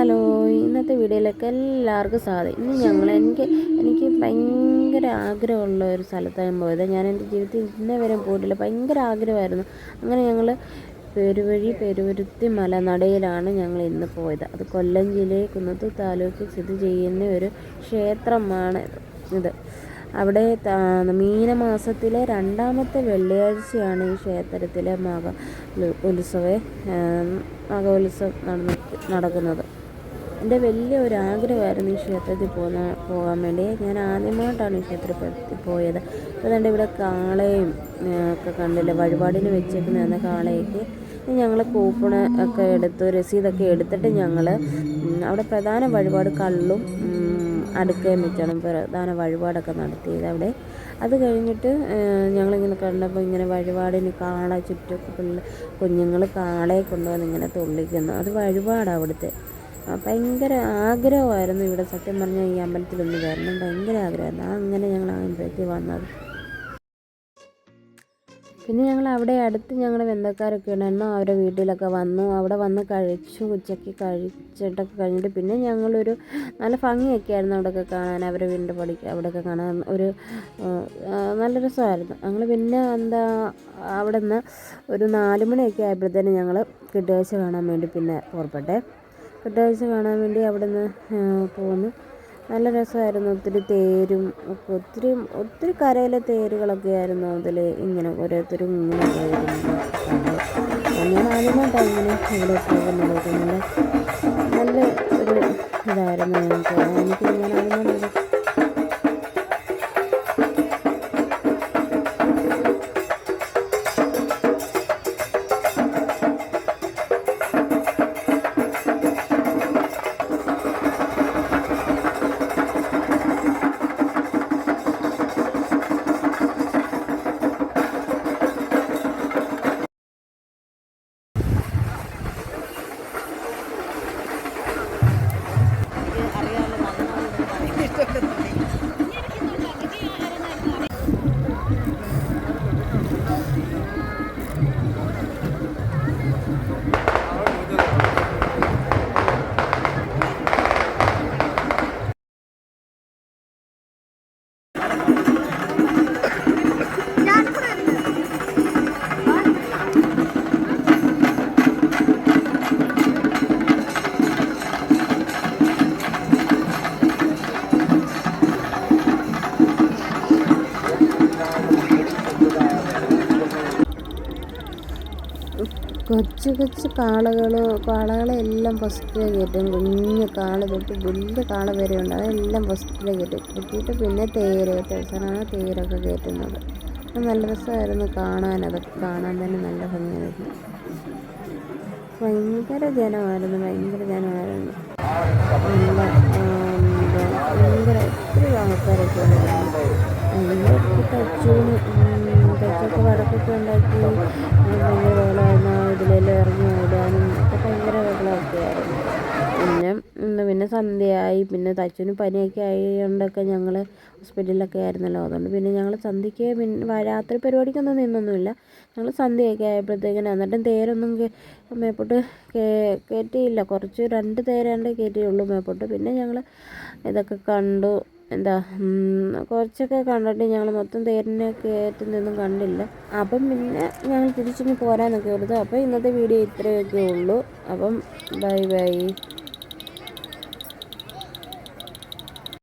Hello, ഇന്നത്തെ വീഡിയോയിലേക്ക് എല്ലാവർക്കും സ്വാഗതം. ഇന്ന് എനിക്ക് ഭയങ്കര ആഗ്രഹമുള്ള ഒരു സ്ഥലത്താണ് ഞാൻ പോയത്. ഞാൻ എൻ്റെ ജീവിതത്തിൽ ഇന്നേ വരെ പോയിട്ടില്ല. ഭയങ്കര ആഗ്രഹമായിരുന്നു. അങ്ങനെ ഞങ്ങൾ പെരുവരുത്തി മലനടയിലാണ് ഞങ്ങൾ ഇന്ന് പോയത്. അത് കൊല്ലം ജില്ലയിൽ കുന്നത്തൂർ താലൂക്കിൽ സ്ഥിതി ചെയ്യുന്ന ഒരു ക്ഷേത്രമാണ് ഇത്. അവിടെ മീനമാസത്തിലെ രണ്ടാമത്തെ വെള്ളിയാഴ്ചയാണ് ഈ ക്ഷേത്രത്തിലെ മകോത്സവം നടക്കുന്നത്. എൻ്റെ വലിയ ഒരു ആഗ്രഹമായിരുന്നു ഈ ക്ഷേത്രത്തിൽ പോകാൻ വേണ്ടി. ഞാൻ ആദ്യമായിട്ടാണ് ഈ ക്ഷേത്രത്തിൽ പോയത്. അതുകൊണ്ട് ഇവിടെ കാളയും ഒക്കെ കണ്ടില്ല, വഴിപാടിന് വെച്ചേക്കുന്ന കാളയൊക്കെ. ഞങ്ങൾ കൂപ്പണ് ഒക്കെ എടുത്ത് രസീതൊക്കെ എടുത്തിട്ട് ഞങ്ങൾ അവിടെ പ്രധാന വഴിപാട് കള്ളും അടുക്കയും വെച്ചാണ് പ്രധാന വഴിപാടൊക്കെ നടത്തിയത് അവിടെ. അത് കഴിഞ്ഞിട്ട് ഞങ്ങളിങ്ങനെ കണ്ടപ്പോൾ ഇങ്ങനെ വഴിപാടിന് കാള ചുറ്റും കുഞ്ഞുങ്ങൾ കാളയെ കൊണ്ടുവന്ന് ഇങ്ങനെ തുള്ളിക്കുന്നു. അത് വഴിപാടാണ് അവിടുത്തെ. ഭയങ്കര ആഗ്രഹമായിരുന്നു ഇവിടെ സത്യം പറഞ്ഞാൽ ഈ അമ്പലത്തിലൊന്ന് വരണം, ഭയങ്കര ആഗ്രഹമായിരുന്നു. അങ്ങനെ ഞങ്ങൾ ആ അമ്പലത്തിൽ വന്നത്. പിന്നെ ഞങ്ങൾ അവിടെ അടുത്ത് ഞങ്ങളുടെ ബന്ധുക്കാരൊക്കെ ഉണ്ടായിരുന്നു. അവരുടെ വീട്ടിലൊക്കെ വന്നു, അവിടെ വന്ന് കഴിച്ചു. ഉച്ചയ്ക്ക് കഴിച്ചിട്ടൊക്കെ കഴിഞ്ഞിട്ട് പിന്നെ ഞങ്ങളൊരു നല്ല ഭംഗിയൊക്കെ ആയിരുന്നു അവിടെയൊക്കെ കാണാൻ. അവരുടെ വീടിൻ്റെ അവിടെയൊക്കെ കാണാൻ ഒരു നല്ല രസമായിരുന്നു. ഞങ്ങൾ പിന്നെ അവിടെ നിന്ന് ഒരു 4 മണിയൊക്കെ ആയപ്പോഴത്തേനും ഞങ്ങൾ കെട്ടുകാഴ്ച കാണാൻ വേണ്ടി പിന്നെ പുറപ്പെട്ടെ. കെട്ടുകാഴ്ച കാണാൻ വേണ്ടി അവിടെ നിന്ന് പോന്നു. നല്ല രസമായിരുന്നു. ഒത്തിരി തേരും ഒക്കെ, ഒത്തിരി കരയിലെ തേരുകളൊക്കെ ആയിരുന്നു അതിൽ. ഇങ്ങനെ ഓരോരുത്തരും ഇങ്ങനെ കയറുന്നു. ഞാൻ ആദ്യമായിട്ടാണ് ഇങ്ങനെ ഇവിടെ പോകുന്നത്. നല്ല ഒരു ഇതായിരുന്നു എനിക്ക്. ഞാൻ ആദ്യമായിട്ട് കൊച്ചു കാളകളെല്ലാം ഫസ്റ്റിലെ കയറ്റും. കുഞ്ഞു കാള തൊട്ട് വലിയ കാള വരെ ഉണ്ട്. അതെല്ലാം ഫസ്റ്റിലെ കയറ്റിയിട്ട് പിന്നെ അവസാനമാണ് തേരൊക്കെ കയറ്റുന്നത്. നല്ല രസമായിരുന്നു കാണാൻ. അതൊക്കെ കാണാൻ തന്നെ നല്ല ഭംഗിയായിരുന്നു. ഭയങ്കര ജനമായിരുന്നു. ഒത്തിരി ആൾക്കാരൊക്കെ ഉണ്ടായിരുന്നു. തച്ചൊക്കെ വടക്കൊക്കെ ഉണ്ടാക്കി ഭയങ്കര ബഹളമായിരുന്നു. ഇതിലെല്ലാം ഇറങ്ങി ഓടാനും ഒക്കെ ഭയങ്കര ബഹളമൊക്കെ ആയിരുന്നു. പിന്നെ സന്ധ്യയായി. പിന്നെ തച്ചുവിന് പനിയൊക്കെ ആയതുകൊണ്ടൊക്കെ ഞങ്ങൾ ഹോസ്പിറ്റലിലൊക്കെ ആയിരുന്നല്ലോ. അതുകൊണ്ട് പിന്നെ ഞങ്ങൾ സന്ധ്യയ്ക്ക് രാത്രി പരിപാടിക്കൊന്നും നിന്നൊന്നുമില്ല. ഞങ്ങൾ സന്ധ്യയൊക്കെ ആയപ്പോഴത്തേക്കിനും, എന്നിട്ടും തേരൊന്നും മേപ്പോട്ട് കയറ്റിയില്ല. 2 തേരാണ്ട് കയറ്റിയുള്ളൂ മേപ്പോട്ട്. പിന്നെ ഞങ്ങൾ ഇതൊക്കെ കണ്ടു. കുറച്ചൊക്കെ കണ്ടിട്ട് ഞങ്ങൾ മൊത്തം തേരിനെ കയറ്റുന്നൊന്നും കണ്ടില്ല. അപ്പം പിന്നെ ഞങ്ങൾ തിരിച്ചിങ്ങ് പോരാനൊക്കെ എടുത്തു. അപ്പോൾ ഇന്നത്തെ വീഡിയോ ഇത്രയൊക്കെ ഉള്ളൂ. അപ്പം ബൈ.